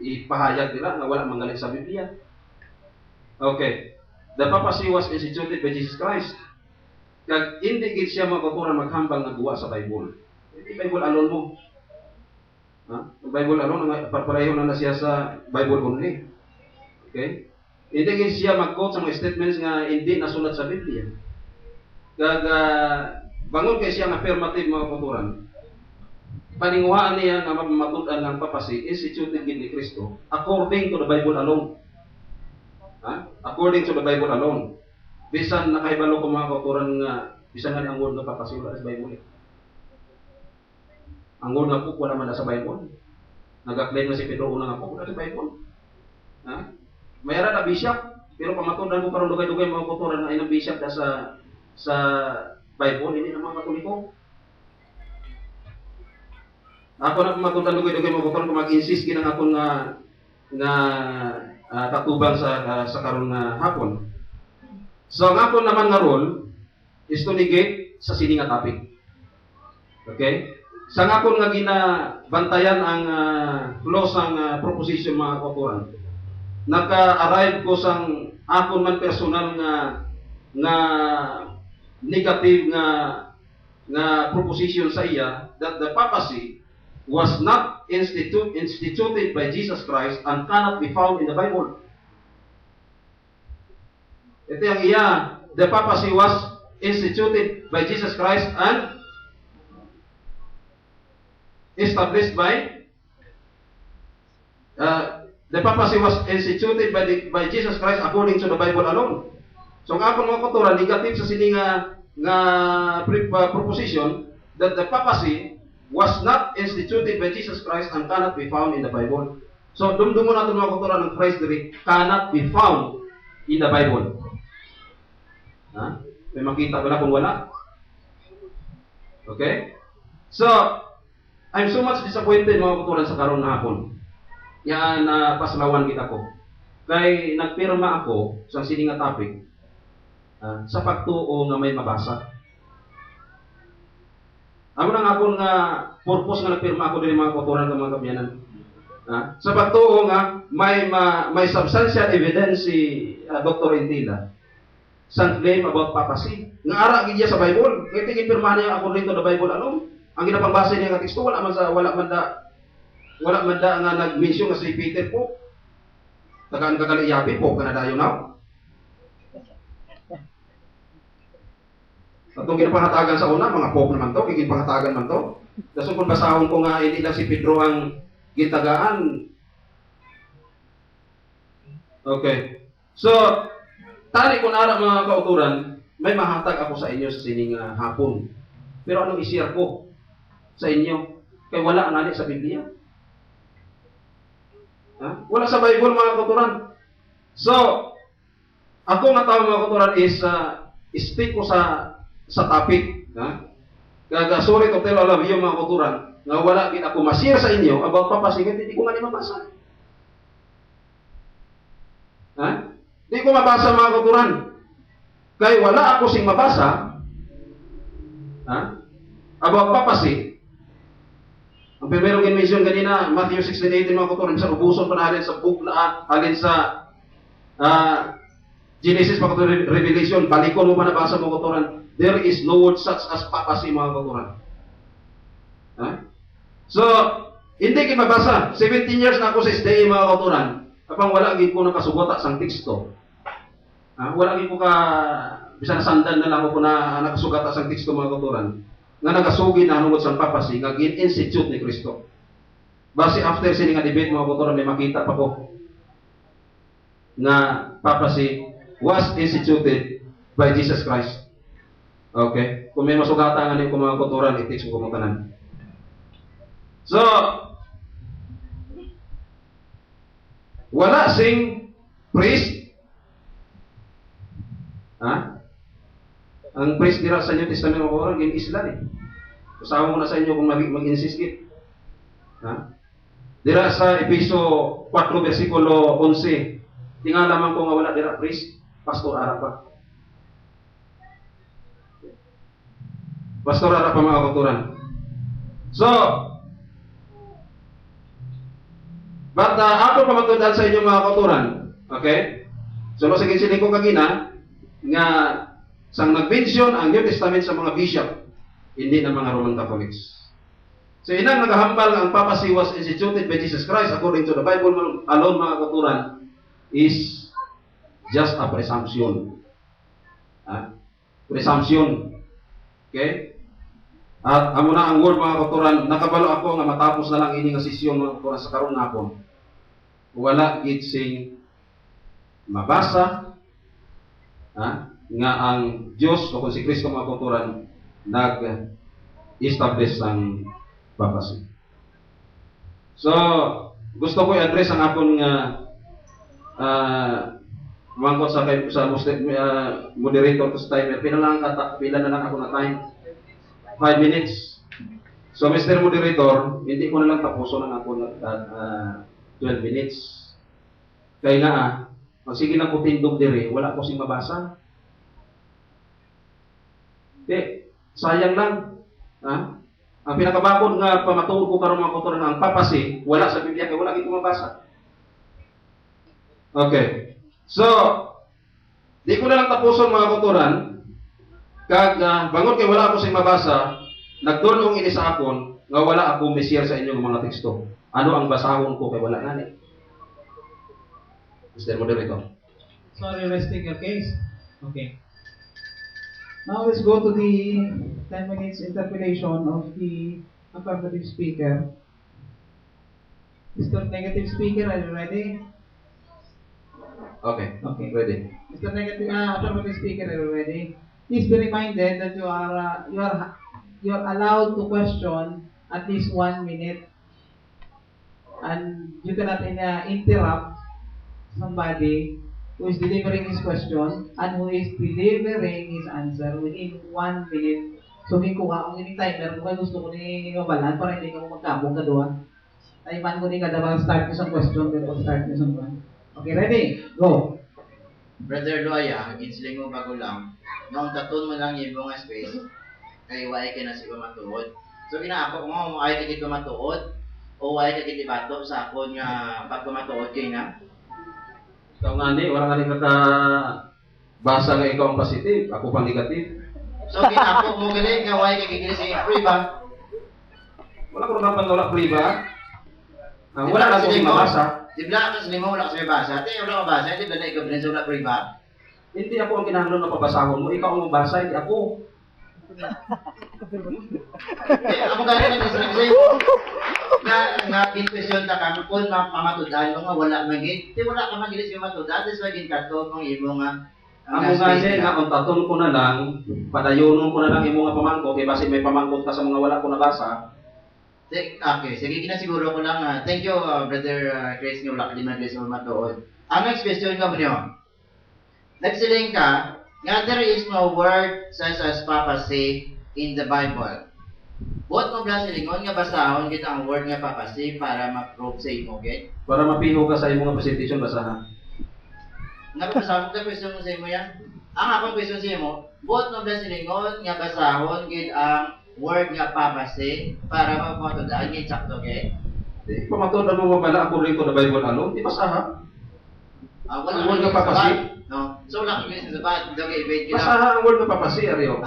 ipahayag nila na wala manggaling sa Biblia. Okay. The papacy was instituted by Jesus Christ. Kag hindi gid siya magkukuran maghambal nga duwa sa Bible. Hindi Bible alone mo. Ha? Ang Bible alone pareho na siya sa Bible only. Okay? Hindi gid siya mag-quote sa mga statements nga hindi nasulat sa Biblia. Kag bangon kay siya nga affirmative mga kuturan. Paninguhaan niya nga matudan ng papacy instituted gid ni Kristo according to the Bible alone. Ha? According to the Bible alone. Bisan nakaibalo ko mga kauturan nga bisan nga ang word nga papacy wala sa Bible. Ang word nga po wala man sa Bible. Nag-claim na si Pedro una nga po wala sa Bible. Ha? Mayroon na bishop pero pamatudan ko karon dugay-dugay mga kauturan nga inang bishop da sa Bible hindi na mga Katoliko. Ako na pamatudan dugay-dugay mga kauturan kung mag-insist ginang akon nga katubang sa karon nga hapon. So ang ako naman nga role is to negate sa sini nga topic. Okay? Sa ako nga ginabantayan ang close ang proposition mga kauturan. Naka-arrive ko sang ako man personal nga negative nga proposition sa iya that the papacy was not instituted by Jesus Christ and cannot be found in the Bible. Ito yung iya, the papacy was instituted by Jesus Christ and established by the papacy was instituted by Jesus Christ according to the Bible alone. So ang akong mga kauturan negative sa sini nga proposition that the papacy was not instituted by Jesus Christ and cannot be found in the Bible. So, dumdumon natin mga kauturan ng Christ diri cannot be found in the Bible. Ha? May makita ba na kung wala? Okay? So, I'm so much disappointed mga kauturan sa karon na hapon. Yan paslawan kita ko. Kay nagpirma ako sa sini nga topic sa pagtuo nga may mabasa. Amo nang akong purpose nga nagpirma ako diri mga kauturan ng mga kabyanan. Sa pagtuo nga may substantial evidence si Dr. Intila sa claim about papacy. Nga ara gid sa Bible. Kaya tigipirma niya ako dito the Bible alone. Ang ginapangbasa niya nga teksto wala man da nga nag-mention nga si Peter po. Tagaan kakaliyabi po kanadayon now. Atong ginapangatagan sa una, mga pope naman to, ginapangatagan man to. Dason kung basahon ko nga, hindi lang si Pedro ang gitagaan. Okay. So, tali ko na mga kauturan, may mahatag ako sa inyo sa sining hapon. Pero anong i-share ko sa inyo? Kaya wala nga sa Biblia. Ha? Wala sa Bible mga kauturan. So, ako nga tao mga kauturan is stick ko sa topic, ha? Kaya sorry to tell all of you mga kauturan, nga wala gid ako ma-share sa inyo about papacy, hindi ko nga ni mabasa. Ha? Hindi ko mabasa mga kauturan. Kaya wala ako sing mabasa, ha? About papacy. Ang primero mention kanina, Matthew 16:18 mga kauturan, sa ubuson pa natin sa book na alin sa Genesis pagka Revelation, balikon mo pa nabasa mga kauturan. There is no word such as papacy mga kauturan. Ha? So, hindi ko mabasa. 17 years na ako sa SDA mga kauturan. Kapag wala gid ko nakasugota sang teksto. Ha? Wala gid ko bisan na sandan na lang ako na nakasugata sang teksto mga kauturan. Nga nagasugid na hanungod sang papacy nga gin-institute ni Kristo. Base after sini nga debate mga kauturan may makita pa ko na papacy was instituted by Jesus Christ. Okay? Kung may masugatan nga niyo mga kauturan, i-teach ko kumutanan. So, wala sing priest. Ha? Ang priest dira sa New Testament mga kauturan, gin Islam eh. Kasama ko na sa inyo kung mag-insist it. Ha? Dira sa Efeso 4 versikulo 11, tingalaman ko nga wala dira priest, pastor ara pa. Pastor ara pa mga kauturan. So, But ako pamatudan sa inyong mga kauturan. Okay? So, sige siling ko kagina, nga sang nag-mention ang New Testament sa mga bishop, hindi na mga Roman Catholics. So, inang nagahambal ang papacy was instituted by Jesus Christ according to the Bible alone, mga kauturan, is just a presumption. Presumption. Okay? At amo na ang word, mga kauturan, nakabalo ako nga matapos na lang ini nga sesyon, mga kauturan, sa karon hapon. Wala gid sing mabasa nga ang Diyos o kung si Kristo, mga kauturan, nag-establish ang papacy. So, gusto ko i-address ang akong mangkot sa Muslim, moderator ko sa timer. Pila na lang ako na time? 5 minutes. So, Mr. Moderator, hindi ko na lang tapuson ang ako 12 minutes. Kaya nga, sige na ko tindog dire, wala ko sing mabasa. Sayang lang. Ang pinakabakod nga pamatuod ko karon, mga kauturan, ang papacy, wala sa Biblia, kaya wala gid ko mabasa. Okay. So, di ko na lang tapuson, mga kauturan. Kag bangon kay wala ako sing mabasa, nagdulong ini sa akon nga wala ako ma-share sa inyo ng mga teksto. Ano ang basahon ko kay wala ngani? Mr. Moderator. Sorry, resting your case. Okay. Now let's go to the 10 minutes interpellation of the affirmative speaker. Mr. Negative Speaker, are you ready? Okay. Okay. Ready. Mr. Negative affirmative Speaker, are you ready? Please be reminded that you are allowed to question at least 1 minute, and you cannot interrupt somebody who is delivering his question and who is delivering his answer within 1 minute. So, may kuha kung yung timer, kung gusto ko ni mabalan para hindi ka magkabong ka doon. Taiman ko ni kada bang start nyo sa question, then start nyo sa question. Okay, ready? Go! Brother Loya, ginsling mo bago lang, noong taton mo lang yung mga space, kay why ka na siya matuod. So, ginaako mo, ay ka matuod, o why ka bato sa ako nga pag matuod kayo na? Ikaw nga wala nga basa nga ikaw ang positive, ako pang negative. So, ginaako mo galing nga why ka sa free ba? Wala ko naman wala free ba? Wala na akong mabasa. Di ba kasi lima wala kasi mabasa? Di wala mabasa, di ba na ikaw sa wala free ba? Hindi ako ang kinahanglan na pabasahon mo, ikaw ang mabasa, hindi ako. Ako gano'n lang isang sa'yo. Nga question ta ka, kung mamatudan mo nga wala magiging, di wala ka magilis yung matudan, that's why ginkato kung imo nga. Ang mga nga, kung taton ko na lang, padayonon ko na lang imo nga pamangko, kaya basi may pamangkot ka sa mga wala ko nabasa. Okay, sige, kinasiguro ko lang. Thank you, Brother Chris, nga wala ka din magilis yung matuod. Ang next question ka mo niyo, nagsiling ka, nga there is no word such as papacy in the Bible. Buot mo ba silingon nga basahon kita ang word nga papacy para ma-prove sa imo, okay? Para mapiho ka sa imong presentation, basahan. Napasahon ka question mo sa imo yan? Ang akong question sa imo, buot mo ba silingon nga basahon gid ang word nga papacy para ma-matudaan gid sakto, okay? Di pamatudan mo mabala according to the Bible alone, di basaha. Wala ang word nga papacy? No. So, wala kang sa sabat. Dagay, Basaha ang word nga papacy, Aryo.